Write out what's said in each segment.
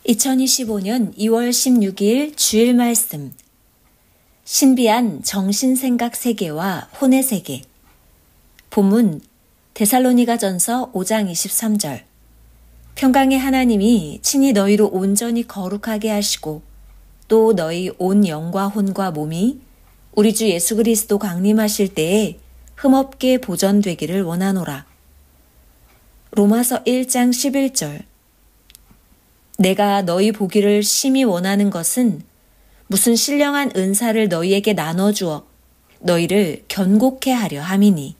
2025년 2월 16일 주일 말씀. 신비한 정신생각 세계와 혼의 세계. 본문 데살로니가전서 5장 23절. 평강의 하나님이 친히 너희로 온전히 거룩하게 하시고 또 너희 온 영과 혼과 몸이 우리 주 예수 그리스도 강림하실 때에 흠없게 보존되기를 원하노라. 로마서 1장 11절. 내가 너희 보기를 심히 원하는 것은 무슨 신령한 은사를 너희에게 나눠주어 너희를 견고케 하려 함이니.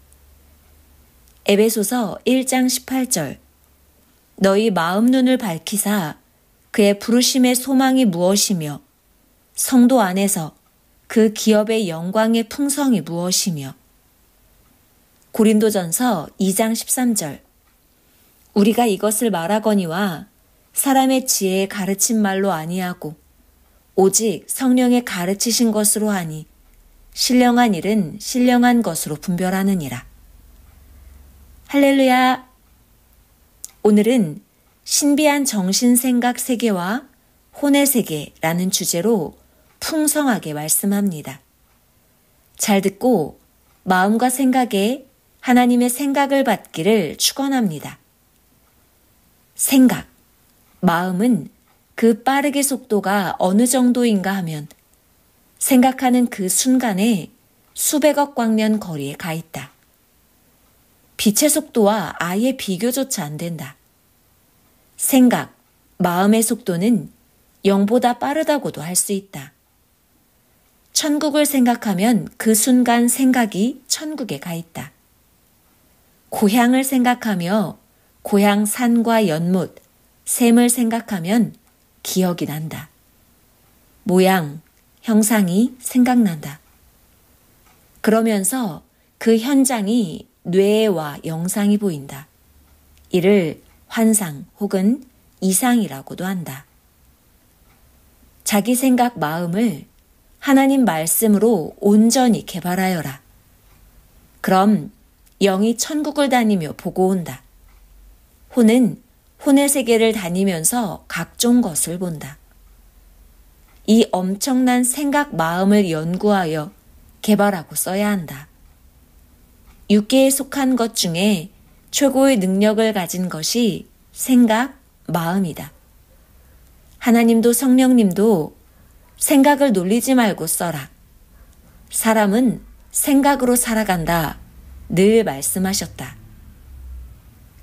에베소서 1장 18절. 너희 마음 눈을 밝히사 그의 부르심의 소망이 무엇이며 성도 안에서 그 기업의 영광의 풍성이 무엇이며. 고린도전서 2장 13절. 우리가 이것을 말하거니와 사람의 지혜에 가르친 말로 아니하고 오직 성령의 가르치신 것으로 하니 신령한 일은 신령한 것으로 분별하느니라. 할렐루야. 오늘은 신비한 정신생각 세계와 혼의 세계라는 주제로 풍성하게 말씀합니다. 잘 듣고 마음과 생각에 하나님의 생각을 받기를 축원합니다. 생각. 마음은 그 빠르게 속도가 어느 정도인가 하면 생각하는 그 순간에 수백억 광년 거리에 가 있다. 빛의 속도와 아예 비교조차 안 된다. 생각, 마음의 속도는 영보다 빠르다고도 할 수 있다. 천국을 생각하면 그 순간 생각이 천국에 가 있다. 고향을 생각하며 고향 산과 연못, 샘을 생각하면 기억이 난다. 모양, 형상이 생각난다. 그러면서 그 현장이 뇌에 와 영상이 보인다. 이를 환상 혹은 이상이라고도 한다. 자기 생각 마음을 하나님 말씀으로 온전히 개발하여라. 그럼 영이 천국을 다니며 보고 온다. 혼은 혼의 세계를 다니면서 각종 것을 본다. 이 엄청난 생각 마음을 연구하여 개발하고 써야 한다. 육계에 속한 것 중에 최고의 능력을 가진 것이 생각, 마음이다. 하나님도 성령님도 생각을 놀리지 말고 써라. 사람은 생각으로 살아간다. 늘 말씀하셨다.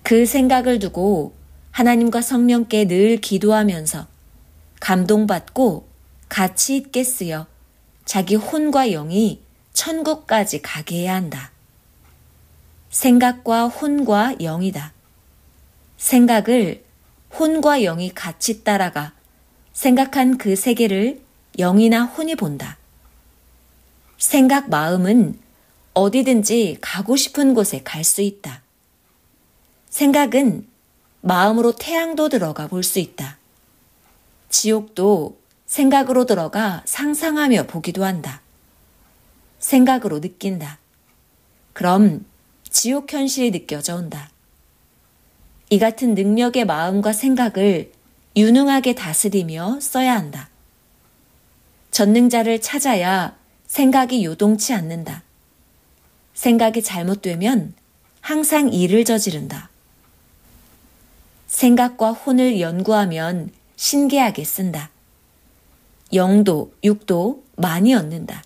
그 생각을 두고 하나님과 성령께 늘 기도하면서 감동받고 가치 있게 쓰여 자기 혼과 영이 천국까지 가게 해야 한다. 생각과 혼과 영이다. 생각을 혼과 영이 같이 따라가 생각한 그 세계를 영이나 혼이 본다. 생각 마음은 어디든지 가고 싶은 곳에 갈 수 있다. 생각은 마음으로 태양도 들어가 볼 수 있다. 지옥도 생각으로 들어가 상상하며 보기도 한다. 생각으로 느낀다. 그럼 지옥 현실이 느껴져 온다. 이 같은 능력의 마음과 생각을 유능하게 다스리며 써야 한다. 전능자를 찾아야 생각이 요동치 않는다. 생각이 잘못되면 항상 일을 저지른다. 생각과 혼을 연구하면 신기하게 쓴다. 영도, 육도 많이 얻는다.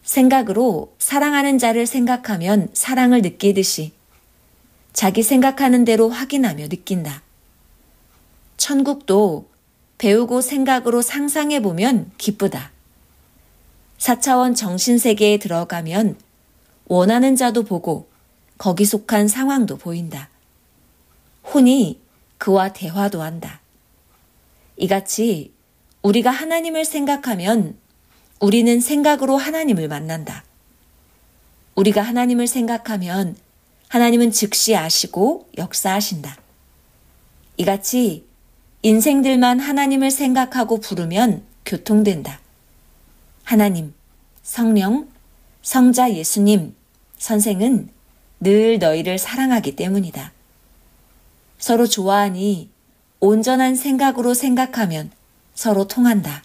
생각으로 사랑하는 자를 생각하면 사랑을 느끼듯이 자기 생각하는 대로 확인하며 느낀다. 천국도 배우고 생각으로 상상해보면 기쁘다. 4차원 정신세계에 들어가면 원하는 자도 보고 거기 속한 상황도 보인다. 혼이 그와 대화도 한다. 이같이 우리가 하나님을 생각하면 우리는 생각으로 하나님을 만난다. 우리가 하나님을 생각하면 하나님은 즉시 아시고 역사하신다. 이같이 인생들만 하나님을 생각하고 부르면 교통된다. 하나님, 성령, 성자 예수님, 선생은 늘 너희를 사랑하기 때문이다. 서로 좋아하니 온전한 생각으로 생각하면 서로 통한다.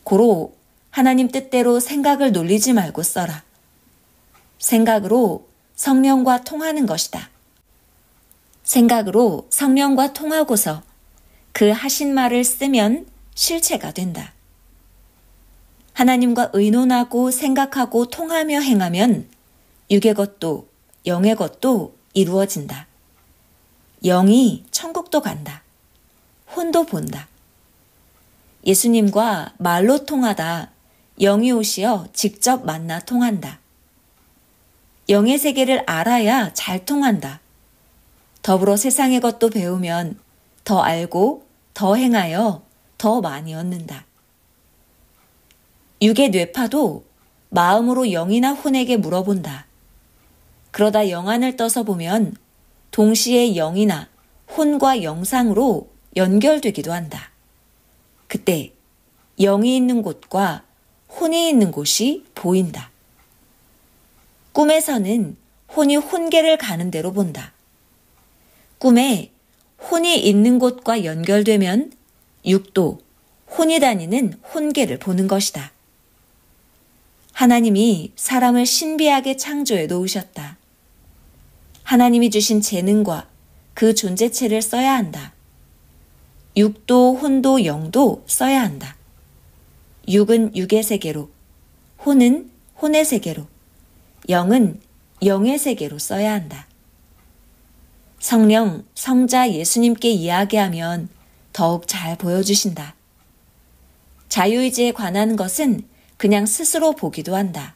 고로 하나님 뜻대로 생각을 놀리지 말고 써라. 생각으로 성령과 통하는 것이다. 생각으로 성령과 통하고서 그 하신 말을 쓰면 실체가 된다. 하나님과 의논하고 생각하고 통하며 행하면 육의 것도 영의 것도 이루어진다. 영이 천국도 간다. 혼도 본다. 예수님과 말로 통하다 영이 오시어 직접 만나 통한다. 영의 세계를 알아야 잘 통한다. 더불어 세상의 것도 배우면 더 알고 더 행하여 더 많이 얻는다. 육의 뇌파도 마음으로 영이나 혼에게 물어본다. 그러다 영안을 떠서 보면 동시에 영이나 혼과 영상으로 연결되기도 한다. 그때 영이 있는 곳과 혼이 있는 곳이 보인다. 꿈에서는 혼이 혼계를 가는 대로 본다. 꿈에 혼이 있는 곳과 연결되면 육도 혼이 다니는 혼계를 보는 것이다. 하나님이 사람을 신비하게 창조해 놓으셨다. 하나님이 주신 재능과 그 존재체를 써야 한다. 육도 혼도 영도 써야 한다. 육은 육의 세계로, 혼은 혼의 세계로, 영은 영의 세계로 써야 한다. 성령, 성자 예수님께 이야기하면 더욱 잘 보여주신다. 자유의지에 관한 것은 그냥 스스로 보기도 한다.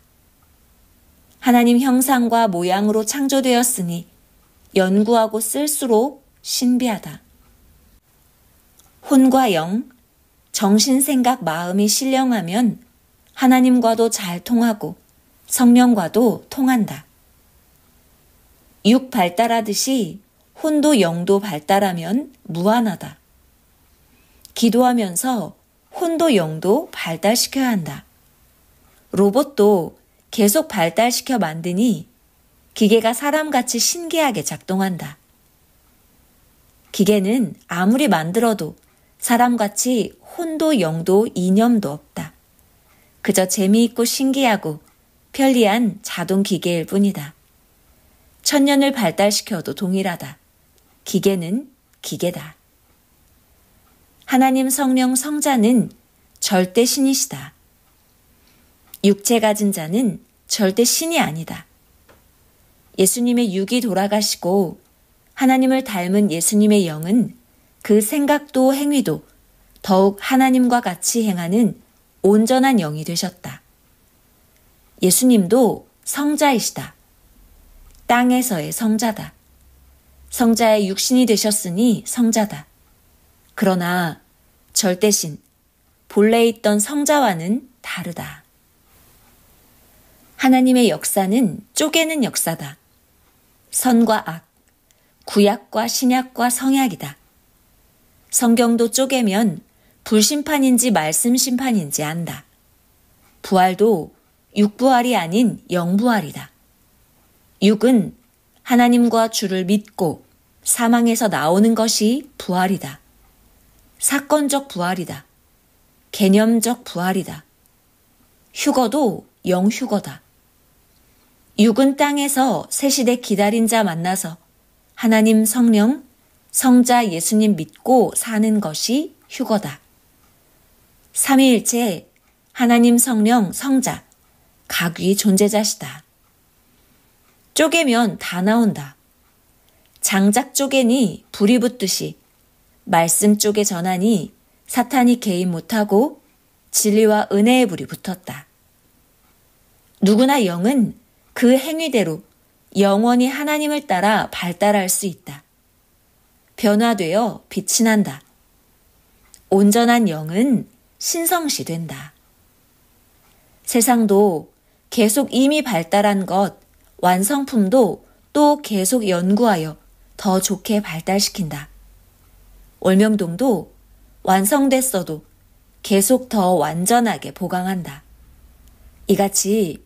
하나님 형상과 모양으로 창조되었으니 연구하고 쓸수록 신비하다. 혼과 영, 정신, 생각, 마음이 신령하면 하나님과도 잘 통하고 성령과도 통한다. 육 발달하듯이 혼도 영도 발달하면 무한하다. 기도하면서 혼도 영도 발달시켜야 한다. 로봇도 계속 발달시켜 만드니 기계가 사람같이 신기하게 작동한다. 기계는 아무리 만들어도 사람같이 혼도 영도 이념도 없다. 그저 재미있고 신기하고 편리한 자동 기계일 뿐이다. 천년을 발달시켜도 동일하다. 기계는 기계다. 하나님 성령 성자는 절대 신이시다. 육체 가진 자는 절대 신이 아니다. 예수님의 육이 돌아가시고 하나님을 닮은 예수님의 영은 그 생각도 행위도 더욱 하나님과 같이 행하는 온전한 영이 되셨다. 예수님도 성자이시다. 땅에서의 성자다. 성자의 육신이 되셨으니 성자다. 그러나 절대신, 본래 있던 성자와는 다르다. 하나님의 역사는 쪼개는 역사다. 선과 악, 구약과 신약과 성약이다. 성경도 쪼개면 불심판인지 말씀 심판인지 안다. 부활도 육부활이 아닌 영부활이다. 육은 하나님과 주를 믿고 사망에서 나오는 것이 부활이다. 사건적 부활이다. 개념적 부활이다. 휴거도 영휴거다. 육은 땅에서 새 시대 기다린 자 만나서 하나님 성령, 성자 예수님 믿고 사는 것이 휴거다. 삼위일체 하나님 성령 성자 각위 존재자시다. 쪼개면 다 나온다. 장작 쪼개니 불이 붙듯이 말씀 쪼개 전하니 사탄이 개입 못하고 진리와 은혜의 불이 붙었다. 누구나 영은 그 행위대로 영원히 하나님을 따라 발달할 수 있다. 변화되어 빛이 난다. 온전한 영은 신성시 된다. 세상도 계속 이미 발달한 것, 완성품도 또 계속 연구하여 더 좋게 발달시킨다. 월명동도 완성됐어도 계속 더 완전하게 보강한다. 이같이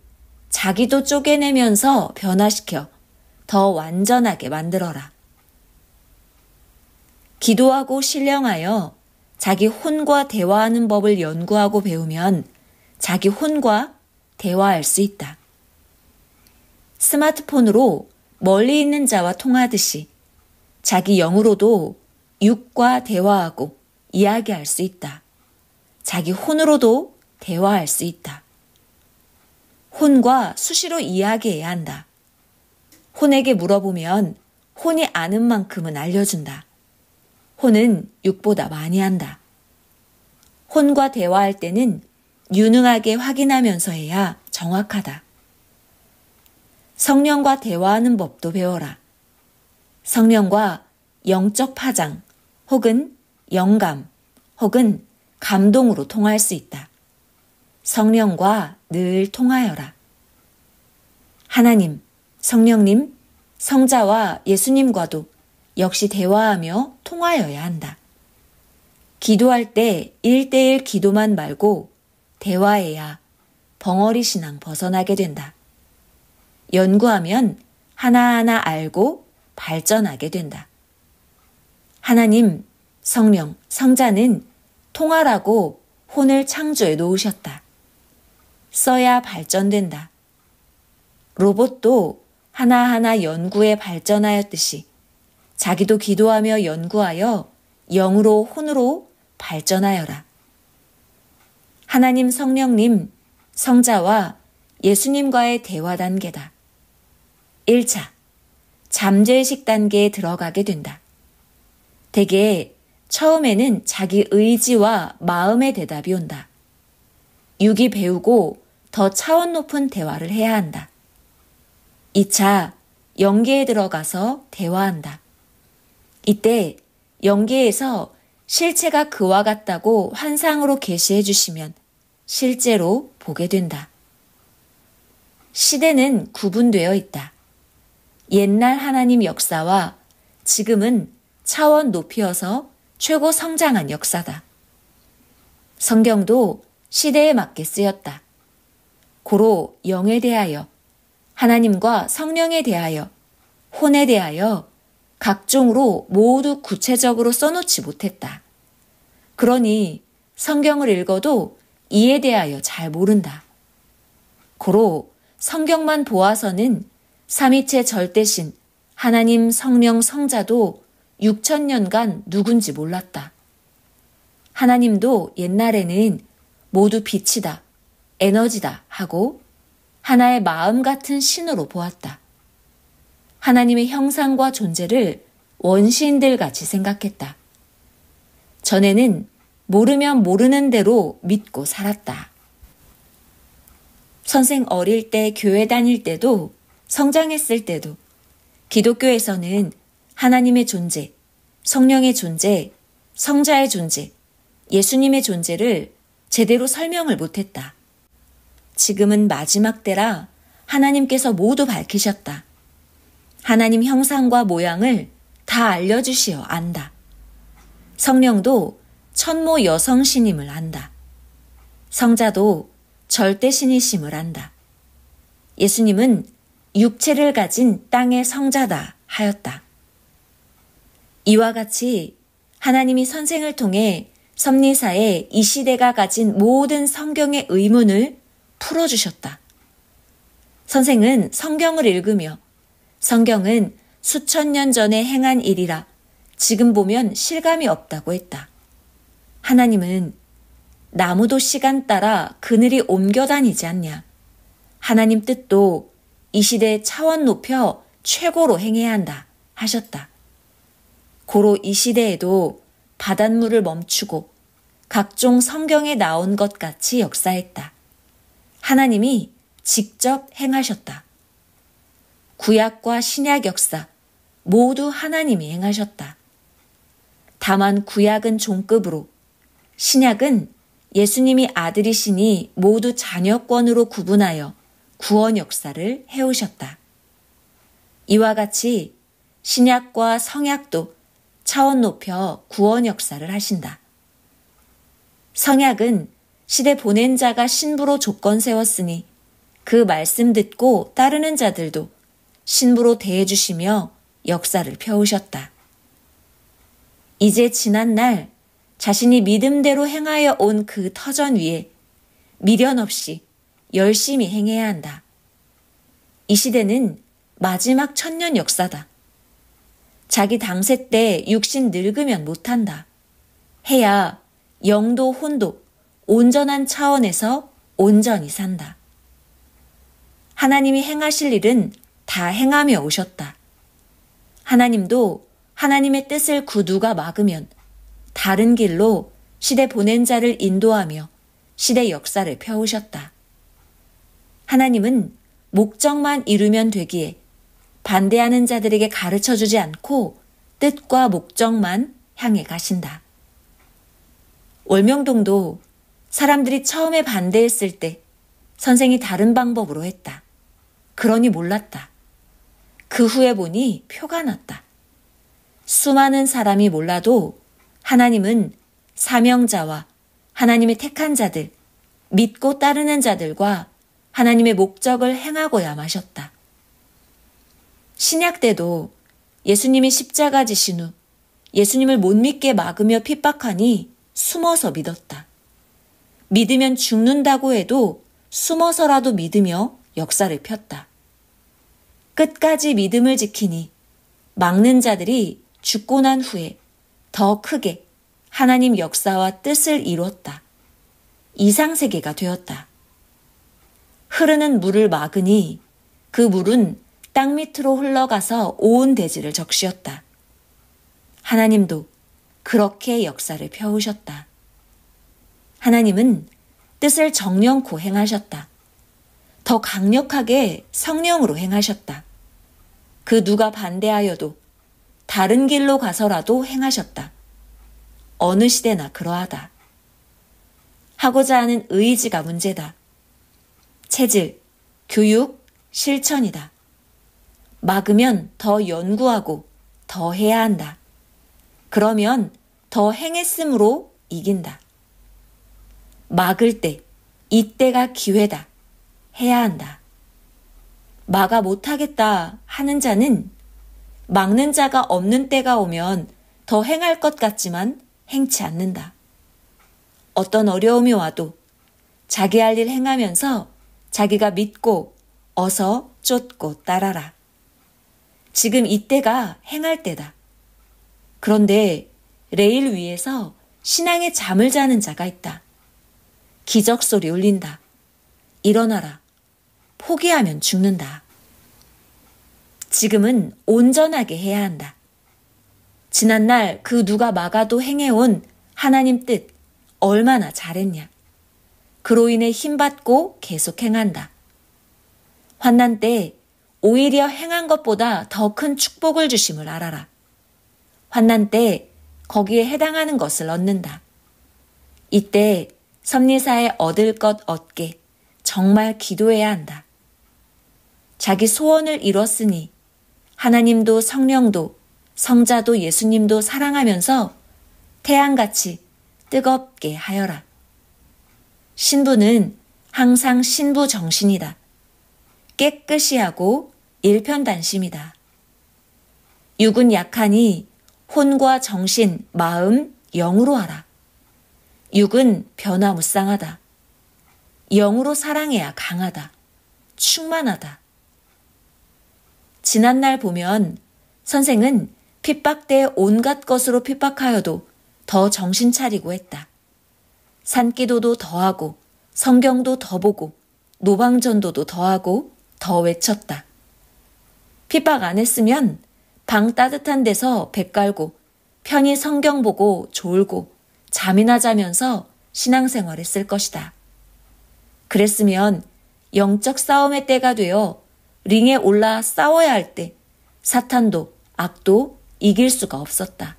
자기도 쪼개내면서 변화시켜 더 완전하게 만들어라. 기도하고 신령하여 자기 혼과 대화하는 법을 연구하고 배우면 자기 혼과 대화할 수 있다. 스마트폰으로 멀리 있는 자와 통하듯이 자기 영으로도 육과 대화하고 이야기할 수 있다. 자기 혼으로도 대화할 수 있다. 혼과 수시로 이야기해야 한다. 혼에게 물어보면 혼이 아는 만큼은 알려준다. 혼은 육보다 많이 한다. 혼과 대화할 때는 유능하게 확인하면서 해야 정확하다. 성령과 대화하는 법도 배워라. 성령과 영적 파장 혹은 영감 혹은 감동으로 통할 수 있다. 성령과 늘 통하여라. 하나님, 성령님, 성자와 예수님과도 역시 대화하며 통하여야 한다. 기도할 때 1대1 기도만 말고 대화해야 벙어리 신앙 벗어나게 된다. 연구하면 하나하나 알고 발전하게 된다. 하나님, 성령, 성자는 통하라고 혼을 창조해 놓으셨다. 써야 발전된다. 로봇도 하나하나 연구에 발전하였듯이 자기도 기도하며 연구하여 영으로 혼으로 발전하여라. 하나님 성령님, 성자와 예수님과의 대화 단계다. 1차, 잠재의식 단계에 들어가게 된다. 대개 처음에는 자기 의지와 마음의 대답이 온다. 육이 배우고 더 차원 높은 대화를 해야 한다. 2차, 영계에 들어가서 대화한다. 이때 영계에서 실체가 그와 같다고 환상으로 계시해 주시면 실제로 보게 된다. 시대는 구분되어 있다. 옛날 하나님 역사와 지금은 차원 높이어서 최고 성장한 역사다. 성경도 시대에 맞게 쓰였다. 고로 영에 대하여, 하나님과 성령에 대하여, 혼에 대하여 각종으로 모두 구체적으로 써놓지 못했다. 그러니 성경을 읽어도 이에 대하여 잘 모른다. 고로 성경만 보아서는 삼위체 절대신 하나님 성령 성자도 6,000년간 누군지 몰랐다. 하나님도 옛날에는 모두 빛이다, 에너지다 하고 하나의 마음 같은 신으로 보았다. 하나님의 형상과 존재를 원시인들 같이 생각했다. 전에는 모르면 모르는 대로 믿고 살았다. 선생 어릴 때 교회 다닐 때도 성장했을 때도 기독교에서는 하나님의 존재, 성령의 존재, 성자의 존재, 예수님의 존재를 제대로 설명을 못했다. 지금은 마지막 때라 하나님께서 모두 밝히셨다. 하나님 형상과 모양을 다 알려주시어 안다. 성령도 천모 여성신임을 안다. 성자도 절대신이심을 안다. 예수님은 육체를 가진 땅의 성자다 하였다. 이와 같이 하나님이 선생을 통해 섭리사에 이 시대가 가진 모든 성경의 의문을 풀어주셨다. 선생은 성경을 읽으며 성경은 수천 년 전에 행한 일이라 지금 보면 실감이 없다고 했다. 하나님은 나무도 시간 따라 그늘이 옮겨 다니지 않냐. 하나님 뜻도 이 시대에 차원 높여 최고로 행해야 한다 하셨다. 고로 이 시대에도 바닷물을 멈추고 각종 성경에 나온 것 같이 역사했다. 하나님이 직접 행하셨다. 구약과 신약 역사 모두 하나님이 행하셨다. 다만 구약은 종급으로, 신약은 예수님이 아들이시니 모두 자녀권으로 구분하여 구원 역사를 해오셨다. 이와 같이 신약과 성약도 차원 높여 구원 역사를 하신다. 성약은 시대 보낸 자가 신부로 조건 세웠으니 그 말씀 듣고 따르는 자들도 신부로 대해주시며 역사를 펴오셨다. 이제 지난 날 자신이 믿음대로 행하여 온 그 터전 위에 미련 없이 열심히 행해야 한다. 이 시대는 마지막 천년 역사다. 자기 당세 때 육신 늙으면 못한다. 해야 영도 혼도 온전한 차원에서 온전히 산다. 하나님이 행하실 일은 다 행하며 오셨다. 하나님도 하나님의 뜻을 그 누가 막으면 다른 길로 시대 보낸 자를 인도하며 시대 역사를 펴오셨다. 하나님은 목적만 이루면 되기에 반대하는 자들에게 가르쳐주지 않고 뜻과 목적만 향해 가신다. 월명동도 사람들이 처음에 반대했을 때 선생이 다른 방법으로 했다. 그러니 몰랐다. 그 후에 보니 표가 났다. 수많은 사람이 몰라도 하나님은 사명자와 하나님의 택한 자들, 믿고 따르는 자들과 하나님의 목적을 행하고야 마셨다. 신약 때도 예수님이 십자가 지신 후 예수님을 못 믿게 막으며 핍박하니 숨어서 믿었다. 믿으면 죽는다고 해도 숨어서라도 믿으며 역사를 폈다. 끝까지 믿음을 지키니 막는 자들이 죽고 난 후에 더 크게 하나님 역사와 뜻을 이뤘다. 이상세계가 되었다. 흐르는 물을 막으니 그 물은 땅 밑으로 흘러가서 온 대지를 적시었다. 하나님도 그렇게 역사를 펴오셨다. 하나님은 뜻을 정령코 행하셨다. 더 강력하게 성령으로 행하셨다. 그 누가 반대하여도 다른 길로 가서라도 행하셨다. 어느 시대나 그러하다. 하고자 하는 의지가 문제다. 체질, 교육, 실천이다. 막으면 더 연구하고 더 해야 한다. 그러면 더 행했으므로 이긴다. 막을 때, 이때가 기회다. 해야 한다. 막아 못하겠다 하는 자는 막는 자가 없는 때가 오면 더 행할 것 같지만 행치 않는다. 어떤 어려움이 와도 자기 할 일 행하면서 자기가 믿고 어서 쫓고 따라라. 지금 이때가 행할 때다. 그런데 레일 위에서 신앙의 잠을 자는 자가 있다. 기적 소리 울린다. 일어나라. 포기하면 죽는다. 지금은 온전하게 해야 한다. 지난날 그 누가 막아도 행해온 하나님 뜻 얼마나 잘했냐. 그로 인해 힘받고 계속 행한다. 환난 때 오히려 행한 것보다 더 큰 축복을 주심을 알아라. 환난 때 거기에 해당하는 것을 얻는다. 이때 섭리사에 얻을 것 얻게 정말 기도해야 한다. 자기 소원을 이뤘으니 하나님도 성령도 성자도 예수님도 사랑하면서 태양같이 뜨겁게 하여라. 신부는 항상 신부 정신이다. 깨끗이 하고 일편단심이다. 육은 약하니 혼과 정신, 마음, 영으로 하라. 육은 변화무쌍하다. 영으로 사랑해야 강하다. 충만하다. 지난날 보면 선생은 핍박대 온갖 것으로 핍박하여도 더 정신 차리고 했다. 산기도도 더하고 성경도 더 보고 노방전도도 더하고 더 외쳤다. 핍박 안 했으면 방 따뜻한 데서 배 깔고 편히 성경 보고 졸고 잠이나 자면서 신앙생활 했을 것이다. 그랬으면 영적 싸움의 때가 되어 링에 올라 싸워야 할 때 사탄도 악도 이길 수가 없었다.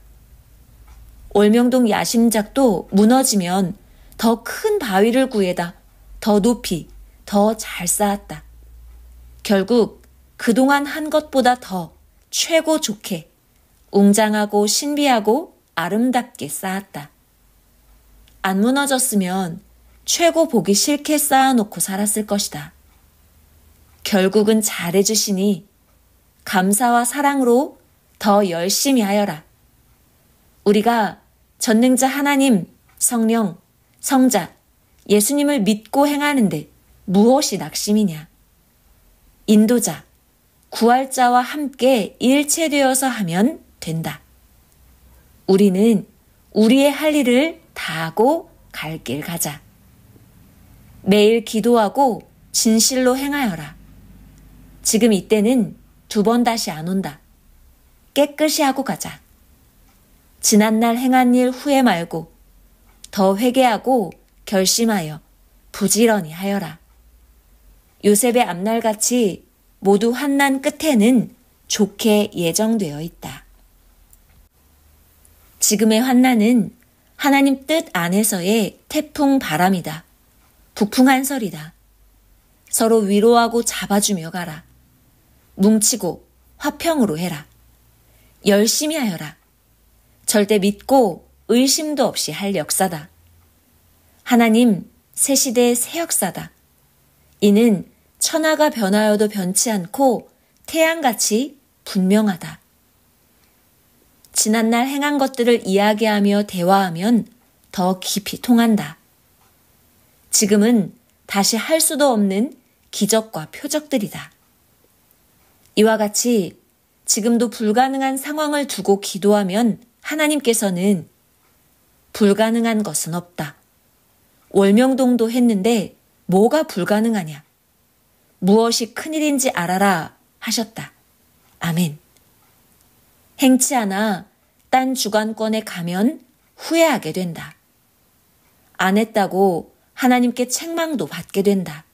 월명동 야심작도 무너지면 더 큰 바위를 구해다 더 높이 더 잘 쌓았다. 결국 그동안 한 것보다 더 최고 좋게 웅장하고 신비하고 아름답게 쌓았다. 안 무너졌으면 최고 보기 싫게 쌓아놓고 살았을 것이다. 결국은 잘해주시니 감사와 사랑으로 더 열심히 하여라. 우리가 전능자 하나님, 성령, 성자, 예수님을 믿고 행하는데 무엇이 낙심이냐? 인도자, 구할자와 함께 일체되어서 하면 된다. 우리는 우리의 할 일을 다하고 갈 길 가자. 매일 기도하고 진실로 행하여라. 지금 이때는 2번 다시 안 온다. 깨끗이 하고 가자. 지난날 행한 일 후회 말고 더 회개하고 결심하여 부지런히 하여라. 요셉의 앞날같이 모두 환난 끝에는 좋게 예정되어 있다. 지금의 환난은 하나님 뜻 안에서의 태풍 바람이다. 북풍 한설이다. 서로 위로하고 잡아주며 가라. 뭉치고 화평으로 해라. 열심히 하여라. 절대 믿고 의심도 없이 할 역사다. 하나님 새 시대의 새 역사다. 이는 천하가 변하여도 변치 않고 태양같이 분명하다. 지난날 행한 것들을 이야기하며 대화하면 더 깊이 통한다. 지금은 다시 할 수도 없는 기적과 표적들이다. 이와 같이 지금도 불가능한 상황을 두고 기도하면 하나님께서는 불가능한 것은 없다. 월명동도 했는데 뭐가 불가능하냐? 무엇이 큰일인지 알아라 하셨다. 아멘. 행치 않아 딴 주관권에 가면 후회하게 된다. 안 했다고 하나님께 책망도 받게 된다.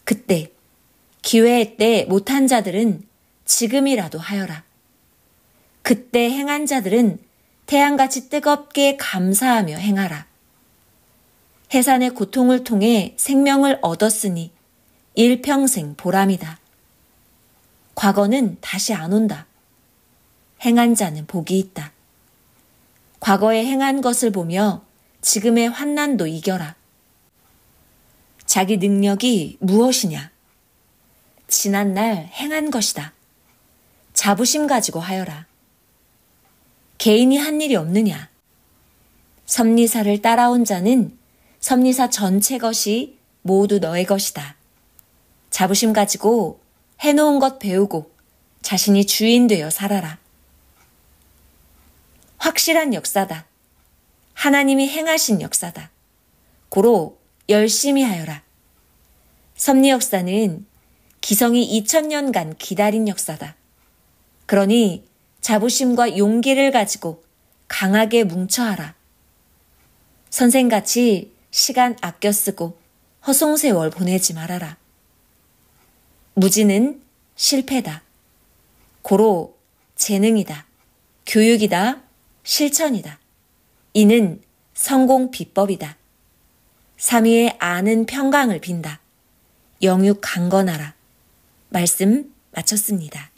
그때 기회의 때 못한 자들은 지금이라도 하여라. 그때 행한 자들은 태양같이 뜨겁게 감사하며 행하라. 해산의 고통을 통해 생명을 얻었으니 일평생 보람이다. 과거는 다시 안 온다. 행한 자는 복이 있다. 과거에 행한 것을 보며 지금의 환난도 이겨라. 자기 능력이 무엇이냐? 지난날 행한 것이다. 자부심 가지고 하여라. 개인이 한 일이 없느냐? 섭리사를 따라온 자는 섭리사 전체 것이 모두 너의 것이다. 자부심 가지고 해놓은 것 배우고 자신이 주인 되어 살아라. 확실한 역사다. 하나님이 행하신 역사다. 고로 열심히 하여라. 섭리 역사는 기성이 2000년간 기다린 역사다. 그러니 자부심과 용기를 가지고 강하게 뭉쳐하라. 선생같이 시간 아껴 쓰고 허송세월 보내지 말아라. 무지는 실패다. 고로 재능이다. 교육이다. 실천이다. 이는 성공 비법이다. 삼위의 아는 평강을 빈다. 영육 강건하라. 말씀 마쳤습니다.